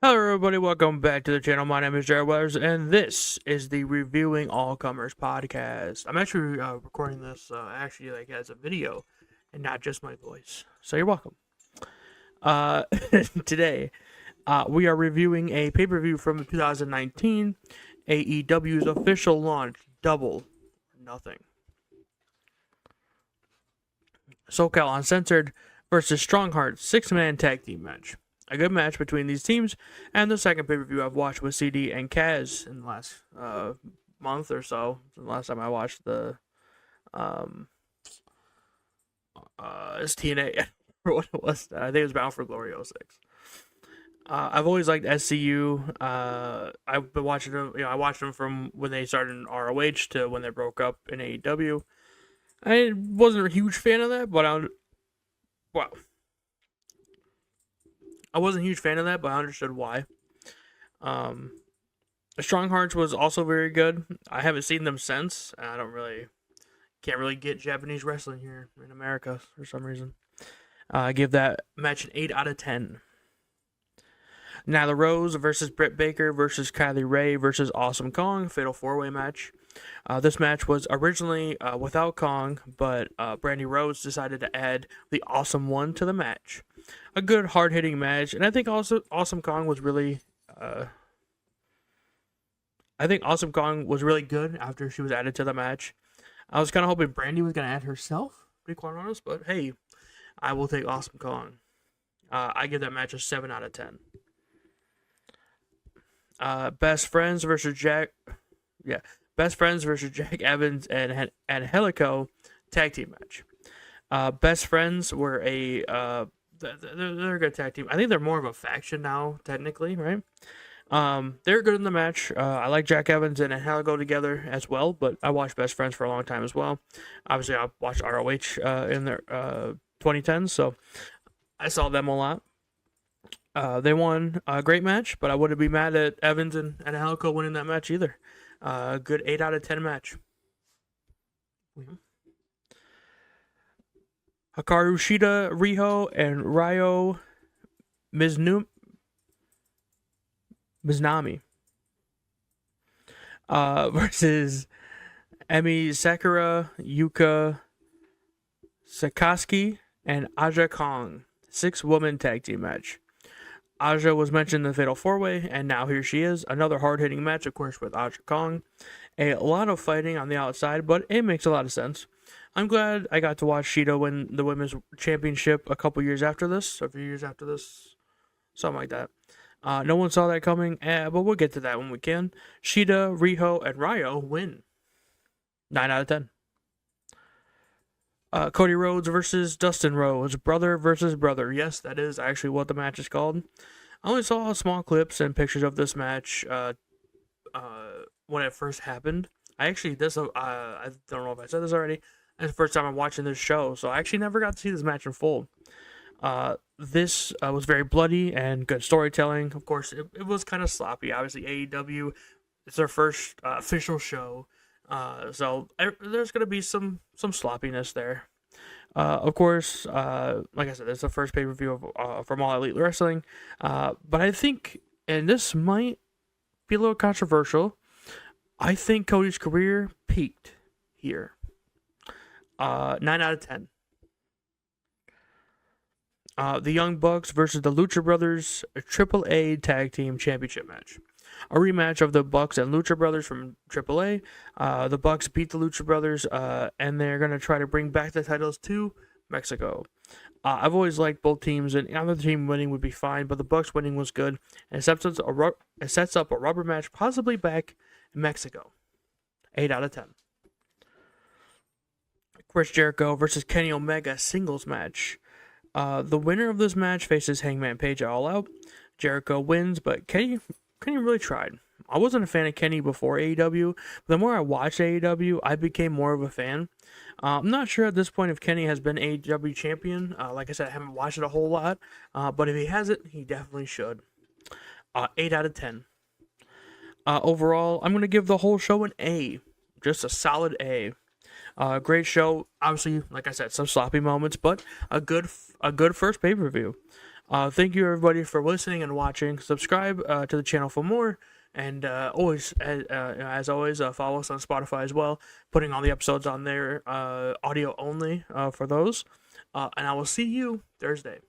Hello everybody, welcome back to the channel. My name is Jared Weathers, and this is the Reviewing All Comers podcast. I'm actually recording this as a video and not just my voice, so you're welcome. Uh, Today, we are reviewing a pay-per-view from 2019, AEW's official launch, Double or Nothing. SoCal Uncensored versus Strongheart 6-man tag team match. A good match between these teams, and the second pay-per-view I've watched with CD and Kaz in the last month or so. The last time I watched the it's TNA or what it was. I think it was Bound for Glory 06. I've always liked SCU. I've been watching them. I watched them from when they started in ROH to when they broke up in AEW. I wasn't a huge fan of that, but I wasn't a huge fan of that, but I understood why. Strong Hearts was also very good. I haven't seen them since. Can't really get Japanese wrestling here in America for some reason. I give that match an 8 out of 10. Nyla Rose versus Britt Baker versus Kylie Ray versus Awesome Kong, fatal 4-way match. This match was originally without Kong, but Brandy Rose decided to add the Awesome One to the match. A good, hard-hitting match, and I think also Awesome Kong was really, good after she was added to the match. I was kind of hoping Brandy was going to add herself, to be quite honest, but hey, I will take Awesome Kong. I give that match a 7 out of 10. Best Friends versus Jack Evans and Helico tag team match. Best Friends were they're a good tag team. I think they're more of a faction now, technically, right? They're good in the match. I like Jack Evans and Helico together as well, but I watched Best Friends for a long time as well. Obviously, I watched ROH in their 2010s, so I saw them a lot. They won a great match, but I wouldn't be mad at Evans and Helico winning that match either. Good 8 out of 10 match. Hikaru Shida, Riho, and Ryo Miznami versus Emi Sakura, Yuka Sakaski, and Aja Kong. 6-woman tag team match. Aja was mentioned in the Fatal 4-Way, and now here she is. Another hard-hitting match, of course, with Aja Kong. A lot of fighting on the outside, but it makes a lot of sense. I'm glad I got to watch Shida win the Women's Championship a few years after this, something like that. No one saw that coming, but we'll get to that when we can. Shida, Riho, and Ryo win. 9 out of 10. Cody Rhodes versus Dustin Rhodes, brother versus brother. Yes, that is actually what the match is called. I only saw small clips and pictures of this match when it first happened. I don't know if I said this already. It's the first time I'm watching this show, so I actually never got to see this match in full. This was very bloody and good storytelling. Of course, it was kind of sloppy. Obviously, AEW, it's their first official show. So there's going to be some sloppiness there. Of course, like I said, it's the first pay-per-view from All Elite Wrestling. But I think, and this might be a little controversial, I think Cody's career peaked here. 9 out of 10. The Young Bucks versus the Lucha Brothers AAA Tag Team Championship match. A rematch of the Bucks and Lucha Brothers from AAA. The Bucks beat the Lucha Brothers, and they're going to try to bring back the titles to Mexico. I've always liked both teams, and either team winning would be fine, but the Bucks winning was good. And it sets up a rubber match, possibly back in Mexico. 8 out of 10. Chris Jericho versus Kenny Omega singles match. The winner of this match faces Hangman Page at All Out. Jericho wins, but Kenny really tried. I wasn't a fan of Kenny before AEW, but the more I watched AEW, I became more of a fan. I'm not sure at this point if Kenny has been AEW champion. Like I said, I haven't watched it a whole lot, but if he hasn't, he definitely should. 8 out of 10. Overall, I'm going to give the whole show an A. Just a solid A. Great show. Obviously, like I said, some sloppy moments, but a good first pay-per-view. Thank you everybody for listening and watching. Subscribe to the channel for more. And always, as always, follow us on Spotify as well. Putting all the episodes on there, audio only for those. And I will see you Thursday.